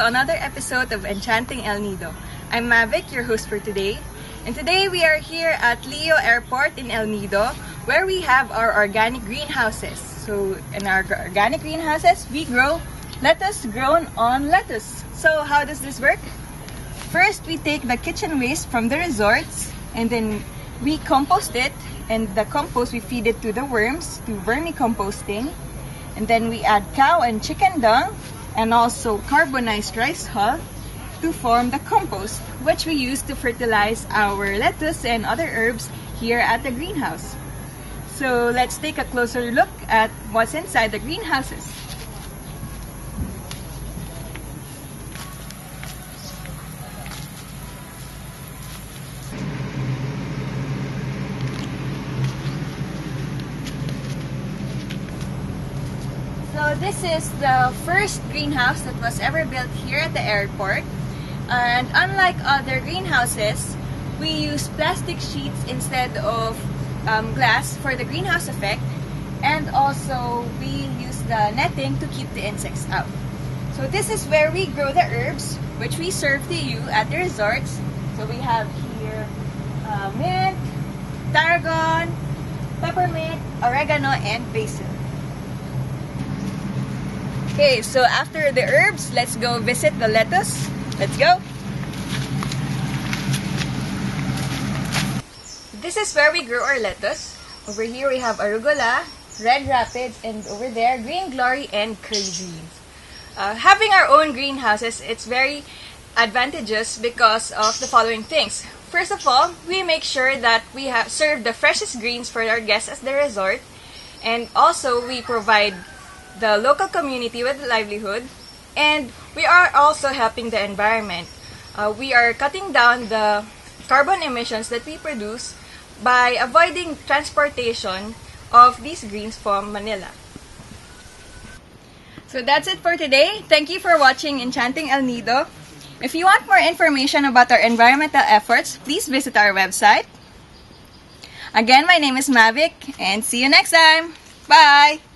another episode of Enchanting El Nido. I'm Mavic, your host for today. And today we are here at Leo Airport in El Nido, where we have our organic greenhouses. So in our organic greenhouses, we grow lettuce grown on lettuce. So how does this work? First, we take the kitchen waste from the resorts and then we compost it. And the compost, we feed it to the worms, to vermicomposting. And then we add cow and chicken dung and also carbonized rice hull to form the compost, which we use to fertilize our lettuce and other herbs here at the greenhouse. So let's take a closer look at what's inside the greenhouses. So this is the first greenhouse that was ever built here at the airport. And unlike other greenhouses, we use plastic sheets instead of glass for the greenhouse effect. And also we use the netting to keep the insects out. So this is where we grow the herbs, which we serve to you at the resorts. So we have here mint, tarragon, peppermint, oregano, and basil. Okay, so after the herbs, let's go visit the lettuce. Let's go! This is where we grow our lettuce. Over here we have arugula, red rapids, and over there, green glory and curly greens. Having our own greenhouses, it's very advantageous because of the following things. First of all, we make sure that we serve the freshest greens for our guests at the resort. And also, we provide the local community with livelihood, and we are also helping the environment. We are cutting down the carbon emissions that we produce by avoiding transportation of these greens from Manila. So that's it for today. Thank you for watching Enchanting El Nido. If you want more information about our environmental efforts, please visit our website. Again, my name is Mavic, and see you next time. Bye!